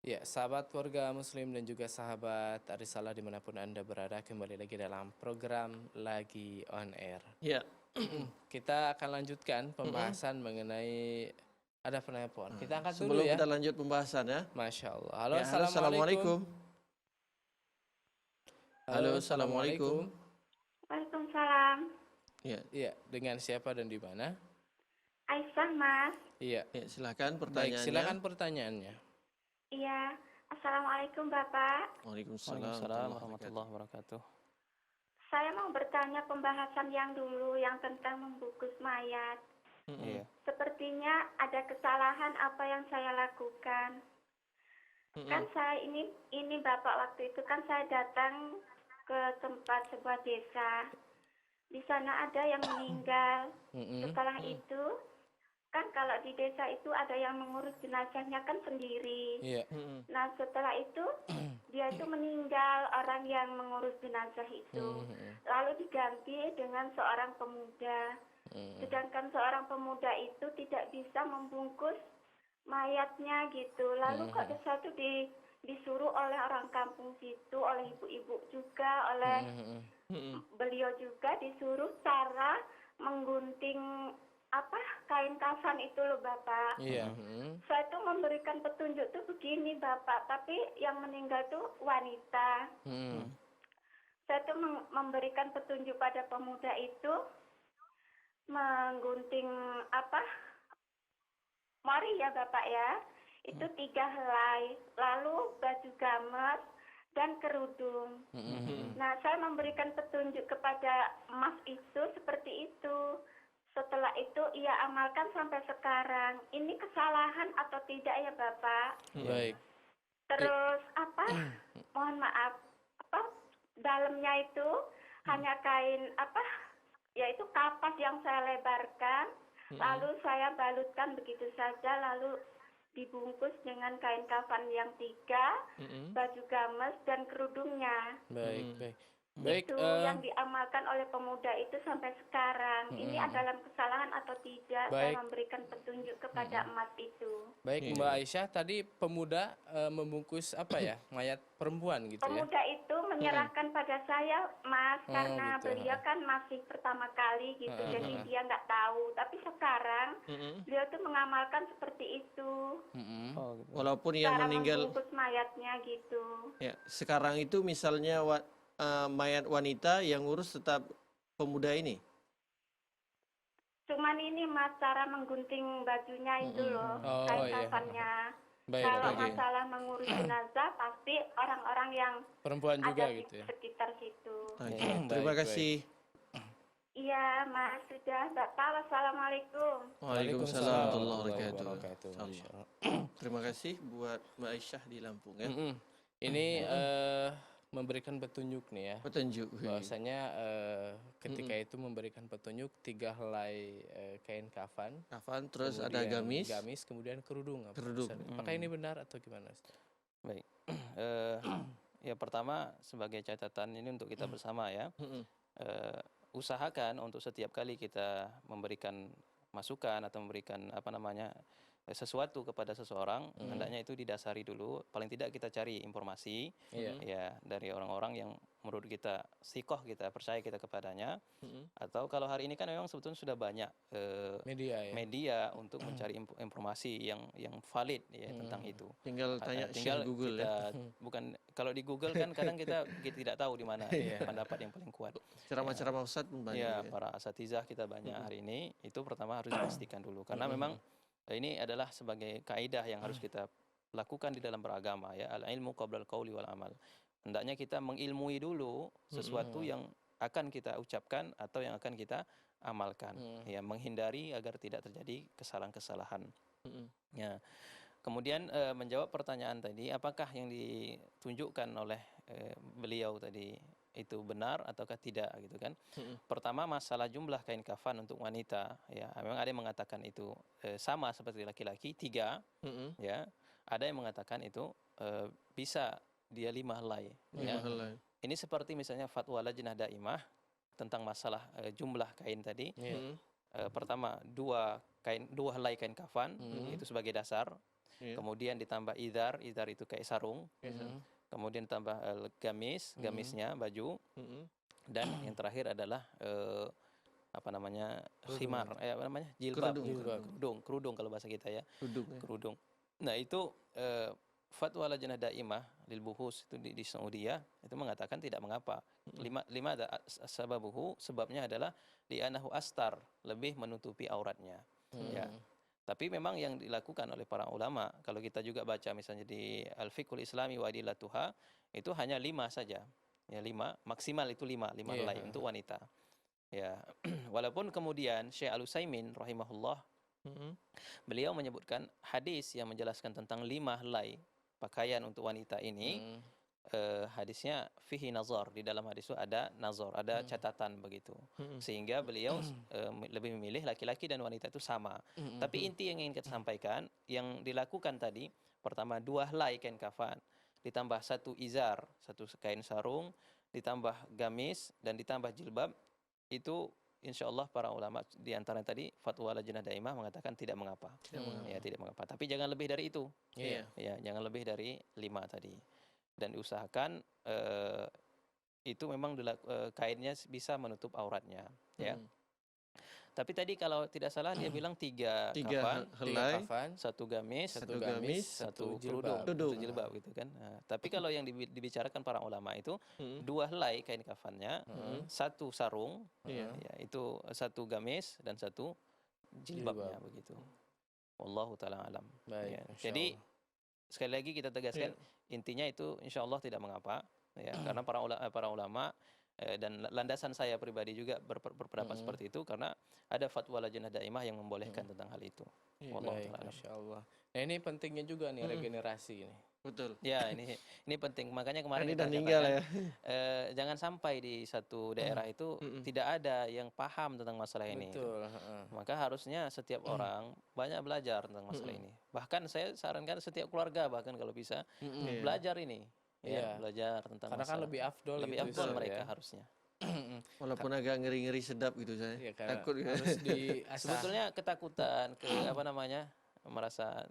Ya, sahabat keluarga muslim dan juga sahabat Arisalah dimanapun Anda berada, kembali lagi dalam program Lagi On Air. Ya. Kita akan lanjutkan Mm-mm. pembahasan mengenai ada penelpon. Nah, Kita angkat dulu sebelum ya. kita lanjut pembahasan ya. Masya Allah. Halo, Ya, halo, assalamualaikum. assalamualaikum. Halo, Halo, assalamualaikum. assalamualaikum. Waalaikumsalam. Ya, Iya, dengan siapa dan di mana? Aisyah, Mas. Iya. ya silakan Baik, pertanyaannya. silakan pertanyaannya. Iya. Assalamualaikum, Bapak. Waalaikumsalam Waalaikumsalam warahmatullahi wabarakatuh. Saya mau bertanya pembahasan yang dulu yang tentang membungkus mayat. Mm-mm. Iya. Sepertinya ada kesalahan apa yang saya lakukan. Mm-mm. Kan saya ini Bapak, waktu itu kan saya datang ke tempat sebuah desa. Di sana ada yang meninggal. Mm-mm. Setelah itu kan kalau di desa itu ada yang mengurus jenazahnya kan sendiri. Iya. Mm-mm. Nah setelah itu dia itu meninggal, orang yang mengurus jenazah itu. Mm-mm. Lalu diganti dengan seorang pemuda. Mm-mm. Sedangkan seorang pemuda itu tidak bisa membungkus mayatnya gitu. Lalu kok desa itu disuruh oleh orang kampung situ, oleh ibu-ibu juga, oleh Mm-mm. Mm-mm. beliau juga disuruh cara menggunting kain kafan itu loh Bapak. Iya. Mm-mm. Saya tuh memberikan petunjuk tuh begini Bapak, tapi yang meninggal tuh wanita. Mm-mm. Saya tuh memberikan petunjuk pada pemuda itu menggunting mori ya Bapak ya. Itu 3 helai, lalu baju gamas dan kerudung. Mm-mm. Nah, saya memberikan petunjuk kepada Mas itu seperti itu. Setelah itu ia amalkan sampai sekarang. Ini kesalahan atau tidak ya Bapak? Baik. Terus mohon maaf, dalamnya itu hanya kain yaitu kapas yang saya lebarkan, lalu saya balutkan begitu saja, lalu dibungkus dengan kain kafan yang 3, Mm-mm. baju games dan kerudungnya. Baik, Mm. baik. Baik, Itu yang diamalkan oleh pemuda itu sampai sekarang. Ini adalah kesalahan atau tidak? Baik. Saya memberikan petunjuk kepada emas itu. baik Iya. Mbak Aisyah, tadi pemuda membungkus mayat perempuan gitu ya? Pemuda itu menyerahkan pada saya, Mas, Oh, karena gitu, beliau kan masih pertama kali gitu, jadi dia nggak tahu. Tapi sekarang Mm-mm. beliau tuh mengamalkan seperti itu, Mm-mm. Oh, gitu. Walaupun yang cara meninggal membungkus mayatnya gitu. ya, sekarang itu misalnya mayat wanita yang ngurus tetap pemuda ini. Cuman ini Mas, cara menggunting bajunya itu loh, Oh, kain iya. kafannya. Baik, Kalau baik. masalah mengurus jenazah pasti orang-orang yang Perempuan juga ada di gitu ya? sekitar situ. Oke, Baik, terima baik. kasih. Iya Mas, sudah Bapak. Wassalamualaikum. Waalaikumsalam warahmatullahi wabarakatuh. wabarakatuh. Insya Masya Allah. Allah. Terima kasih buat Mbak Aisyah di Lampung ya. Mm-mm. Ini memberikan petunjuk nih ya, Petunjuk. bahwasanya ketika itu memberikan petunjuk 3 helai kain kafan, Kafan, terus ada kemudian gamis. kemudian kerudung. Kerudung. Ustaz? Apakah ini benar atau gimana Ustaz? Baik. Ya pertama sebagai catatan ini untuk kita bersama ya. Mm-mm. Usahakan untuk setiap kali kita memberikan masukan atau memberikan sesuatu kepada seseorang, hendaknya itu didasari dulu. Paling tidak kita cari informasi Iya. ya dari orang-orang yang menurut kita sikoh, kita percaya kita kepadanya. Mm-mm. Atau kalau hari ini kan memang sebetulnya sudah banyak Media ya. media untuk mencari informasi yang valid ya tentang itu. Tinggal tanya Tinggal Syekh Google ya. kita bukan kalau di Google kan kadang kita tidak tahu di mana pendapat yang paling kuat. Ceramah-ceramah Ustadz pun banyak. Ya, ya. para asatizah kita banyak hari ini, itu pertama harus dipastikan dulu karena memang ini adalah sebagai kaidah yang harus kita lakukan di dalam beragama ya, al ilmu qabla al qauli wal amal. Hendaknya kita mengilmui dulu sesuatu yang akan kita ucapkan atau yang akan kita amalkan ya, menghindari agar tidak terjadi kesalahan-kesalahan. Mm-mm. Ya. Kemudian menjawab pertanyaan tadi, apakah yang ditunjukkan oleh beliau tadi itu benar ataukah tidak gitu kan? Pertama masalah jumlah kain kafan untuk wanita ya, memang ada yang mengatakan itu sama seperti laki-laki 3 Mm-mm. ya. Ada yang mengatakan itu bisa dia 5 helai ya. Lima helai. Ini seperti misalnya fatwa Lajnah Daimah tentang masalah jumlah kain tadi. Iya. Mm-mm. Pertama 2 helai kain kafan itu sebagai dasar. Iya. kemudian ditambah idar itu kayak sarung, kemudian tambah gamisnya baju, dan yang terakhir adalah apa namanya khimar, apa namanya jilbab, kerudung kalau bahasa kita ya, Duduk ya. kerudung. Nah itu fatwa Lajnah Daimah lil Buhus itu di Saudi itu mengatakan tidak mengapa. Lima ada sababuhu, sebabnya adalah li'anahu astar, lebih menutupi auratnya. Ya. Tapi memang yang dilakukan oleh para ulama, kalau kita juga baca misalnya di Al-Fiqhul Islami wa Adillatuha, itu hanya 5 saja. Ya 5, maksimal itu 5 helai untuk wanita. Ya. Walaupun kemudian Syekh Al-Utsaimin rahimahullah, beliau menyebutkan hadis yang menjelaskan tentang 5 helai pakaian untuk wanita ini, hadisnya fihi nazar, di dalam hadis itu ada nazar, ada catatan begitu. Sehingga beliau lebih memilih laki-laki dan wanita itu sama. Tapi inti yang ingin kita sampaikan, yang dilakukan tadi, pertama 2 helai kain kafan, ditambah 1 izar, 1 kain sarung, ditambah gamis dan ditambah jilbab, itu insya Allah para ulama di antara tadi fatwa Lajnah Daimah mengatakan tidak mengapa. Ya, tidak mengapa. Tapi jangan lebih dari itu. Iya. Ya, jangan lebih dari 5 tadi. Dan diusahakan itu memang kainnya bisa menutup auratnya. Ya. Tapi tadi kalau tidak salah dia bilang 3 Tiga helai, kafan, 1 gamis, 1 gamis, 1 jilbab. kerudung, 1 jilbab gitu kan. Nah, tapi kalau yang dibicarakan para ulama itu 2 helai kain kafannya, 1 sarung, Iya. ya, itu 1 gamis dan 1 jilbabnya begitu. Wallahu taala alam. Baik, Ya. Masya Jadi Allah. sekali lagi kita tegaskan intinya itu insya Allah tidak mengapa, ya, karena para ulama dan landasan saya pribadi juga berpendapat seperti itu karena ada fatwa Lajnah Daimah yang membolehkan tentang hal itu. Wallahu Baik, taala alam. Masya Allah. Nah ini pentingnya juga nih regenerasi ini. betul. Ya, ini penting. Makanya kemarin Ini kita dan tinggal katakan, ya. jangan sampai di satu daerah itu tidak ada yang paham tentang masalah ini. Betul. Maka harusnya setiap orang banyak belajar tentang masalah ini. Bahkan saya sarankan setiap keluarga bahkan kalau bisa belajar ini. Ya, belajar tentang Karena kan masalah. lebih afdol Lebih gitu afdol Ustaz, mereka ya. harusnya. Walaupun agak ngeri-ngeri sedap gitu saya. Iya, karena Takut gitu. harus diasah. Sebetulnya ketakutan apa namanya merasa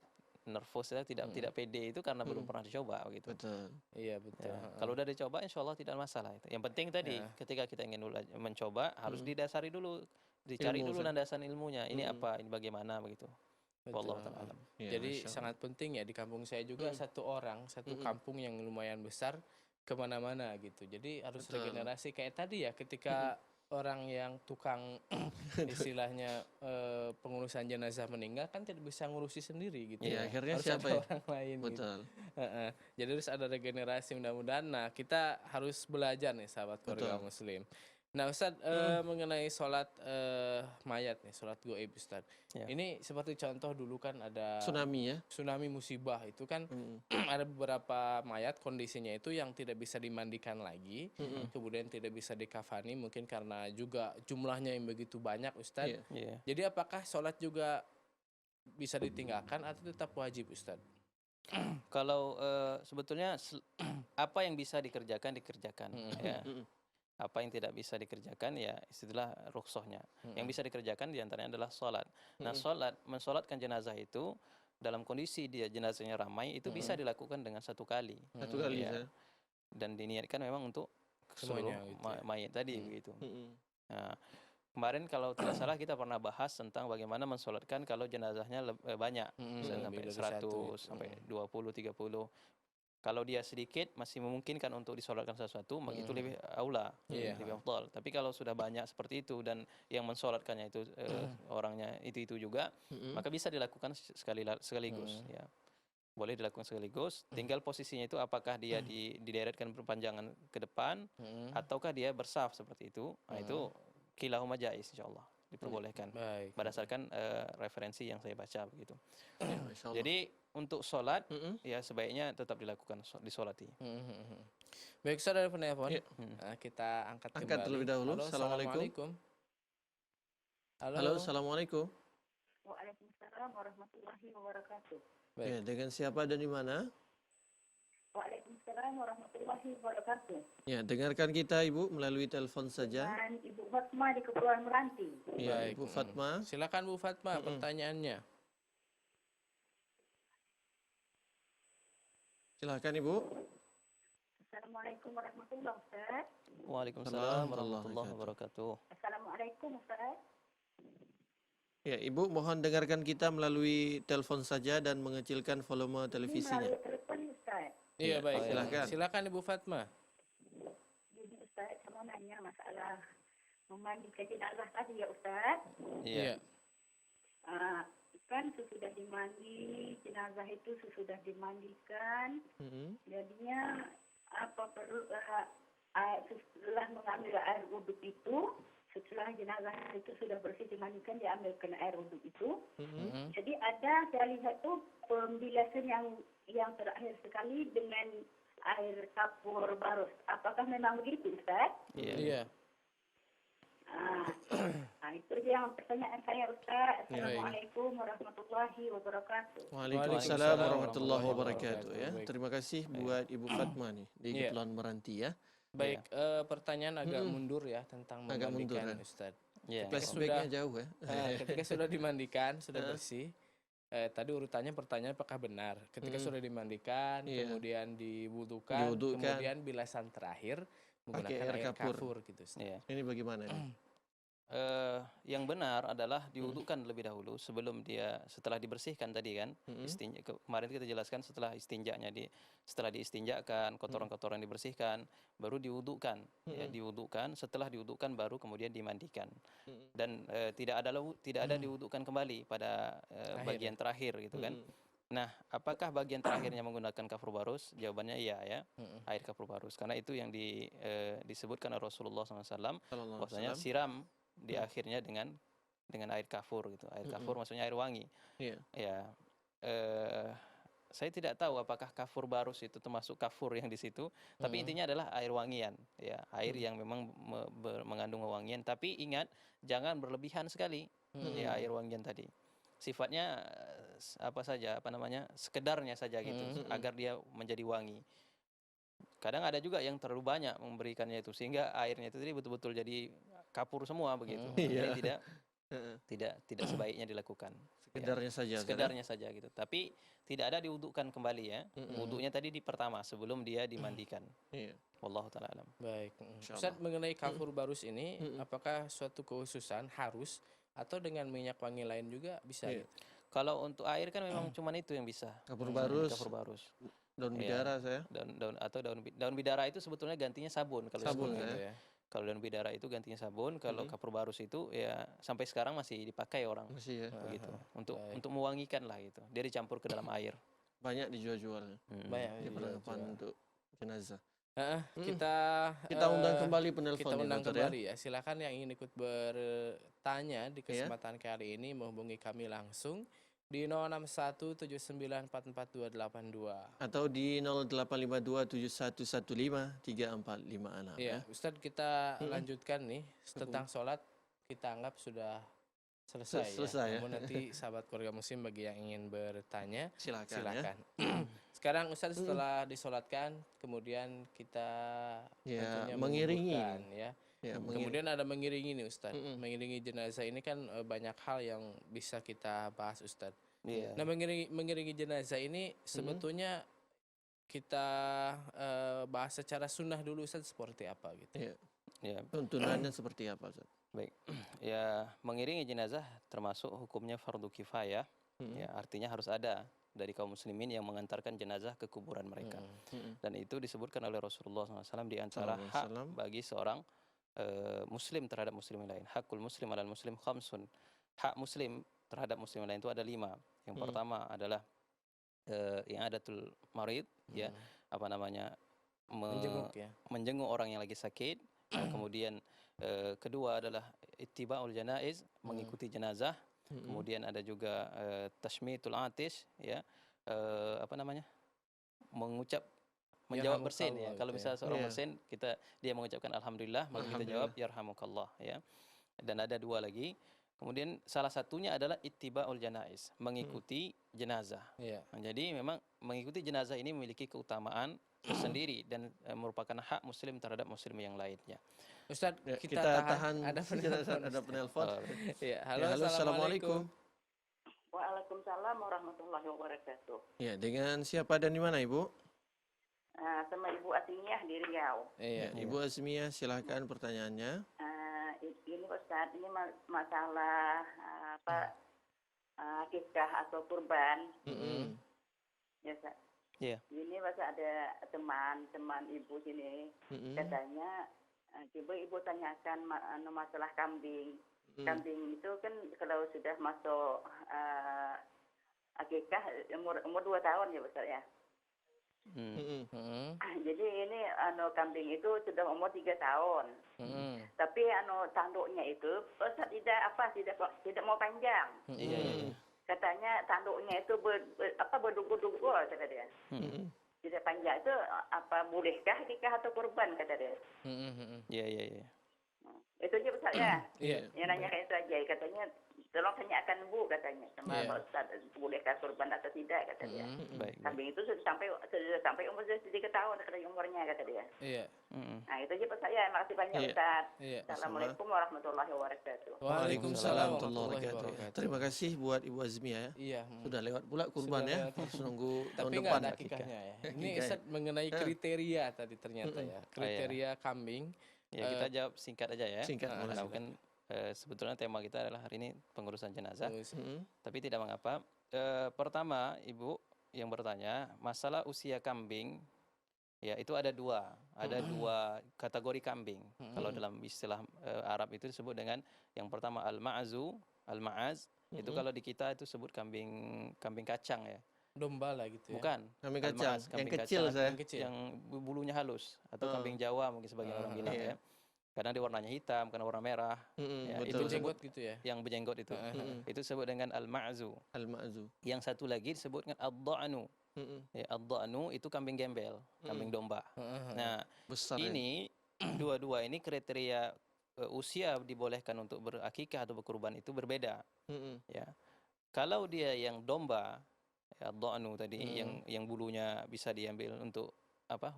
nervous ya, tidak pede itu karena belum pernah dicoba gitu. Betul. Iya betul. Ya, kalau udah dicoba insya Allah tidak masalah itu. Yang penting tadi ketika kita ingin mencoba harus didasari dulu, dicari Ilmu, dulu Ustaz. landasan ilmunya. Ini apa, ini bagaimana begitu. Betul. Wallahu ta'ala alam. Ya, Jadi Masya Allah. sangat penting ya di kampung saya juga satu kampung yang lumayan besar kemana-mana gitu. Jadi harus Betul. regenerasi kayak tadi ya ketika orang yang tukang istilahnya pengurusan jenazah meninggal kan tidak bisa ngurusi sendiri gitu. Iya, akhirnya harus siapa ada ya? orang lain gitu. Betul. Jadi harus ada regenerasi mudah-mudahan. Nah kita harus belajar nih sahabat keluarga Betul. muslim. Nah Ustadz mengenai sholat mayat nih, sholat goib Ustadz. Ya. Ini seperti contoh dulu kan ada Tsunami ya. tsunami musibah itu kan ada beberapa mayat kondisinya itu yang tidak bisa dimandikan lagi, kemudian tidak bisa dikafani mungkin karena juga jumlahnya yang begitu banyak Ustadz. Iya. Iya. Jadi apakah sholat juga bisa ditinggalkan atau tetap wajib Ustadz? Kalau sebetulnya apa yang bisa dikerjakan ya. Apa yang tidak bisa dikerjakan ya istilah rukhsahnya. Yang bisa dikerjakan diantaranya adalah sholat. Nah mensolatkan jenazah itu dalam kondisi dia jenazahnya ramai itu bisa dilakukan dengan 1 kali. 1 kali Ya. ya. Dan diniatkan memang untuk seluruh Semuanya gitu ya. mayat tadi begitu. Nah, kemarin kalau tidak salah kita pernah bahas tentang bagaimana mensolatkan kalau jenazahnya banyak, misalnya lebih sampai dari 100, 1. sampai 20, 30. Kalau dia sedikit masih memungkinkan untuk disolatkan sesuatu, maka itu lebih aula, Iya. lebih afdal. Tapi kalau sudah banyak seperti itu dan yang mensolatkannya itu orangnya itu juga, maka bisa dilakukan sekaligus. Ya. Boleh dilakukan sekaligus. Tinggal posisinya itu apakah dia dideretkan berpanjangan ke depan, ataukah dia bersaf seperti itu. Nah, itu kilahuma jaiz insyaallah diperbolehkan. Baik. Berdasarkan referensi yang saya baca begitu. Ya, Masya Allah. Jadi untuk sholat ya sebaiknya tetap dilakukan disolati. Baik Ustadz ada penelpon. Iya. Nah, kita angkat kembali. Terlebih dahulu. Halo, Assalamualaikum. Halo. Halo, assalamualaikum. Waalaikumsalam warahmatullahi wabarakatuh. Baik. Ya, dengan siapa dan di mana? Waalaikumsalam warahmatullahi wabarakatuh. Ya, dengarkan kita Ibu melalui telepon saja. Dan Ibu Fatma di Kepulauan Meranti. Ya, Baik. Ibu Fatma. Silakan Bu Fatma pertanyaannya. Silakan Ibu. Assalamualaikum warahmatullahi Ustaz. Waalaikumsalam Warahmatullahi warahmatullahi wabarakatuh. Assalamualaikum Ustaz. Ya, Ibu mohon dengarkan kita melalui telepon saja dan mengecilkan volume Ini televisinya. melalui telepon Ustaz. Iya, Ya, baik. silakan. Silakan Ibu Fatma. Jadi Ustaz, saya mau nanya masalah memandikan jenazah tadi ya Ustaz. Iya. Kan sesudah dimandi, jenazah itu sesudah dimandikan, Mm-mm. jadinya apa perlu setelah mengambil air wudhu itu, setelah jenazah itu sudah bersih dimandikan, diambilkan air wudhu itu. Mm-mm. Jadi ada saya lihat tuh pembilasan yang terakhir sekali dengan air kapur barus. Apakah memang begitu Ustaz? Iya. Iya. Nah, itu dia yang pertanyaan saya Ustaz. Ya, Assalamualaikum warahmatullahi wabarakatuh. Waalaikumsalam warahmatullahi wabarakatuh wabarakatuh. ya. Baik. Terima kasih buat Ibu Fatma nih di Iya. Kepulauan Meranti ya. Baik, pertanyaan agak mundur ya tentang Agak mundur, memandikan ya. Ustaz. Iya. Flashbacknya jauh ya. Ketika sudah dimandikan, sudah bersih. Tadi urutannya pertanyaan apakah benar. Ketika sudah dimandikan, Iya. kemudian diwudukan, Diwudukan. kemudian bilasan terakhir menggunakan air air kapur. kapur gitu. Ustaz. Iya. Ini bagaimana nih? Yang benar adalah diwudukan lebih dahulu sebelum dia setelah dibersihkan tadi kan. Kemarin kita jelaskan setelah setelah diistinjakan, kotoran-kotoran dibersihkan, baru diwudukan. Ya, diwudukan, setelah diwudukan baru kemudian dimandikan. Dan tidak ada diwudukan kembali pada bagian terakhir gitu kan. Nah, apakah bagian terakhirnya menggunakan kafur barus? Jawabannya iya ya, air kafur barus. Karena itu yang disebutkan oleh Rasulullah SAW, bahwasanya siram di akhirnya dengan air kafur gitu. Air kafur maksudnya air wangi. Iya. Ya, saya tidak tahu apakah kafur barus itu termasuk kafur yang di situ, tapi intinya adalah air wangian, ya, air yang memang mengandung wewangian. Tapi ingat, jangan berlebihan sekali, ya, air wangian tadi. Sifatnya sekedarnya saja gitu, agar dia menjadi wangi. Kadang ada juga yang terlalu banyak memberikannya itu sehingga airnya itu tadi betul-betul jadi kapur semua begitu. Ini tidak sebaiknya dilakukan. Sekedarnya saja. Sekedarnya saja gitu. Tapi tidak ada diwudukkan kembali ya. Wuduknya tadi di pertama sebelum dia dimandikan. Iya. Wallahu taala alam. Baik. Insyaallah. Ustaz, mengenai kafur barus ini, apakah suatu kekhususan harus atau dengan minyak wangi lain juga bisa? Iya. Gitu? Kalau untuk air kan memang cuman itu yang bisa. Kafur barus. Kafur barus. Daun Iya. bidara saya. Daun bidara itu sebetulnya gantinya sabun kalau Sabun, seperti itu. ya. Kalau daun bidara itu gantinya sabun, kalau kafur barus itu ya sampai sekarang masih dipakai orang. Masih ya. Begitu. Untuk mewangikan lah gitu. Dia dicampur ke dalam air. Banyak dijual-jual. Banyak. Di perlengkapan untuk jenazah. Kita undang kembali penelpon Kita ya, undang Dokter, ya. kembali ya. Silakan yang ingin ikut bertanya di kesempatan kali ini menghubungi kami langsung di 06179442282. Atau di 085271153456 Iya, Ustadz, kita lanjutkan nih tentang sholat. Kita anggap sudah selesai, Selesai ya. Namun nanti sahabat keluarga muslim bagi yang ingin bertanya, Silakan ya. Sekarang Ustadz setelah disolatkan, kemudian kita Ya, tentunya mengiringi. menguburkan, ya. Ya, Kemudian ada mengiringi nih Ustadz. Mengiringi jenazah ini kan banyak hal yang bisa kita bahas Ustadz. Iya. Nah, mengiringi jenazah ini sebetulnya kita bahas secara sunnah dulu Ustadz, seperti apa gitu. Iya. Ya, Tuntunannya seperti apa, Ustaz? baik. Ya, mengiringi jenazah termasuk hukumnya fardu kifayah. Ya, artinya harus ada dari kaum muslimin yang mengantarkan jenazah ke kuburan mereka. Dan itu disebutkan oleh Rasulullah SAW di antara hak bagi seorang muslim terhadap muslim lain. Hakul muslim alal muslim khamsun. Hak muslim terhadap muslim lain itu ada 5. Yang pertama adalah yang adatul marid, ya, Menjenguk, ya. menjenguk orang yang lagi sakit. Kemudian kedua adalah ittiba'ul janaiz, mengikuti jenazah. Kemudian ada juga tashmitul atish, ya, menjawab bersin, ya. Kalau misalnya seorang bersin, dia mengucapkan alhamdulillah, maka kita jawab yarhamukallah, ya. Dan ada 2 lagi. Kemudian salah satunya adalah ittiba'ul janaiz, mengikuti jenazah. Iya. Jadi memang mengikuti jenazah ini memiliki keutamaan tersendiri dan merupakan hak muslim terhadap muslim yang lainnya. Ustadz, Ya, kita tahan. Ada penelpon. Ya, Ya, halo, assalamualaikum. Waalaikumsalam warahmatullahi wabarakatuh. Ya, dengan siapa dan di mana, Ibu? sama Ibu Atiyah di Riau. Iya. Ibu Azmiyah, silahkan pertanyaannya. Ini Ustaz, ini masalah akikah atau kurban. Ya, Ustaz. Iya. Ini masa ada teman ibu sini katanya, coba ibu tanyakan masalah kambing. Kambing itu kan kalau sudah masuk akikah umur 2 tahun ya Ustaz ya. Jadi ini kambing itu sudah umur 3 tahun. Tapi tanduknya itu Ustaz tidak mau panjang. Iya. Katanya tanduknya itu berdugu-dugu kata dia. Tidak panjang itu bolehkah akikah atau kurban kata dia. Iya. Itu aja Ustaz ya. Iya. Yang nanya kayak itu aja katanya tolong tanyakan Bu katanya sama Pak Ustaz bolehkah kurban atau tidak kata dia. Baik. Kambing itu sudah sampai umur 3 tahun kata umurnya kata dia. Iya. Nah itu aja Pak saya. Makasih banyak Ustaz. Assalamualaikum warahmatullahi wabarakatuh. Waalaikumsalam warahmatullahi wabarakatuh. Terima kasih buat Ibu Azmiyah ya. Iya. Sudah lewat pula kurban Sudah ya. lewat. Harus nunggu tahun Tapi nggak depan. ada akikahnya ya. Ini Akikah. Ustaz mengenai kriteria tadi ternyata ya. Kriteria kambing. Ya, kita jawab singkat aja ya. Singkat, boleh, Karena kan sebetulnya tema kita adalah hari ini pengurusan jenazah. Tapi tidak mengapa. Pertama, Ibu yang bertanya, masalah usia kambing, ya itu ada dua kategori kambing. Kalau dalam istilah Arab itu disebut dengan yang pertama al-ma'zu, al-ma'az. Itu kalau di kita itu sebut kambing kacang ya. Domba lah gitu ya. Bukan. Kambing kacang, Al-ma'az, yang kecil saya. yang bulunya halus atau kambing Jawa mungkin sebagian orang bilang ya. Karena dia warnanya hitam, karena warna merah. Ya, itu betul. Jenggot gitu ya. yang berjenggot itu. Itu disebut dengan al-ma'zu. Al-ma'zu. Yang satu lagi disebut dengan ad-dha'nu. Ya, ad-dha'nu itu kambing gembel, kambing domba. Nah, Besar ya. ini dua-dua ini kriteria usia dibolehkan untuk berakikah atau berkurban itu berbeda. Ya. Kalau dia yang domba, ya, ad-dha'nu tadi yang bulunya bisa diambil untuk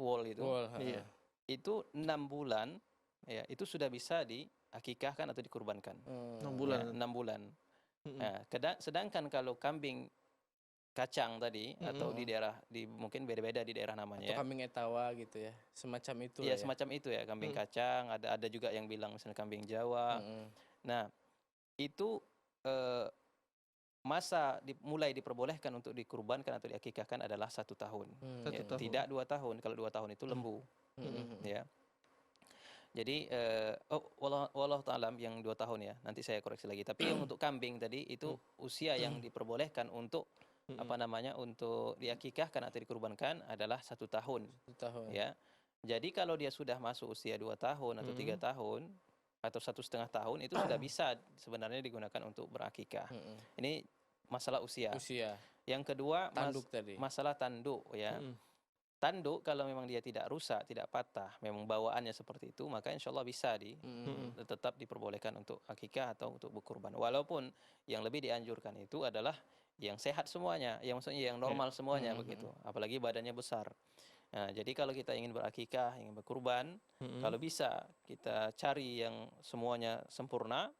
wool itu. Iya. Itu 6 bulan ya, itu sudah bisa diakikahkan atau dikurbankan. 6 bulan. Ya, 6 bulan. Nah, sedangkan kalau kambing kacang tadi atau mungkin beda-beda di daerah namanya Atau ya. kambing etawa gitu ya. Semacam itu Iya, lah ya. semacam itu ya, kambing kacang, ada juga yang bilang misalnya kambing Jawa. Nah, itu masa mulai diperbolehkan untuk dikurbankan atau diakikahkan adalah 1 tahun. Ya, tahun. tidak 2 tahun. Kalau 2 tahun itu lembu. Ya. Jadi wallahu ta'alam yang 2 tahun ya. Nanti saya koreksi lagi. Tapi yang untuk kambing tadi itu usia yang diperbolehkan untuk untuk diakikahkan atau dikurbankan adalah 1 tahun. 1 tahun. Ya. Jadi kalau dia sudah masuk usia 2 tahun atau 3 tahun atau 1,5 tahun itu sudah bisa sebenarnya digunakan untuk berakikah. Ini masalah usia. Yang kedua Tanduk tadi. masalah tanduk ya. Tanduk kalau memang dia tidak rusak, tidak patah, memang bawaannya seperti itu, maka insya Allah bisa tetap diperbolehkan untuk akikah atau untuk berkurban. Walaupun yang lebih dianjurkan itu adalah yang sehat semuanya, yang maksudnya yang normal semuanya begitu. Apalagi badannya besar. Nah, jadi kalau kita ingin berakikah, ingin berkurban, kalau bisa kita cari yang semuanya sempurna,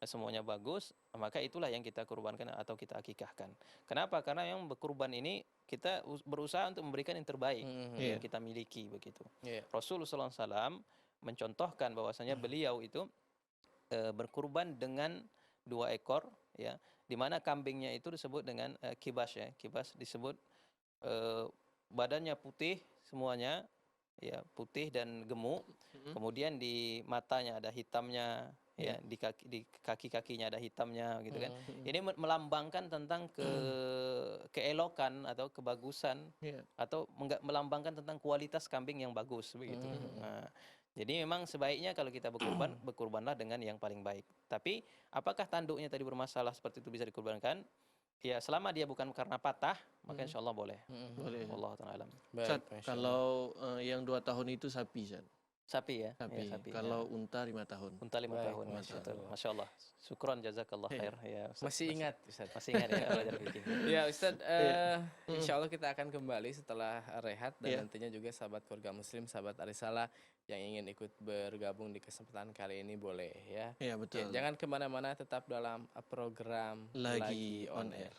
semuanya bagus, maka itulah yang kita kurbankan atau kita akikahkan. Kenapa? Karena yang berkurban ini kita berusaha untuk memberikan yang terbaik yang kita miliki begitu. Rasulullah SAW mencontohkan bahwasanya beliau itu berkurban dengan 2 ekor, ya, di mana kambingnya itu disebut dengan kibas ya. Kibas disebut badannya putih semuanya, ya, putih dan gemuk. Kemudian di matanya ada hitamnya, ya, di kaki-kakinya ada hitamnya gitu kan. Ini melambangkan tentang keelokan atau kebagusan atau melambangkan tentang kualitas kambing yang bagus begitu. Nah, jadi memang sebaiknya kalau kita berkurbanlah dengan yang paling baik. Tapi apakah tanduknya tadi bermasalah seperti itu bisa dikurbankan? Ya, selama dia bukan karena patah, maka insya Allah boleh. Boleh. Wallahu ta'ala alam. Ustaz, kalau yang 2 tahun itu sapi, Ustaz. Sapi ya? Sapi. Ya, sapi. Kalau unta 5 tahun. Unta 5 tahun. Masya Allah. Syukron jazakallah khair. Ya, Ustaz, Masih ingat Ustaz. Masih ingat ya belajar fikih. Ya Ustaz, insya Allah kita akan kembali setelah rehat dan nantinya juga sahabat keluarga muslim, sahabat Arisalah yang ingin ikut bergabung di kesempatan kali ini boleh ya. Iya, betul. Jangan kemana-mana, tetap dalam program Lagi on air.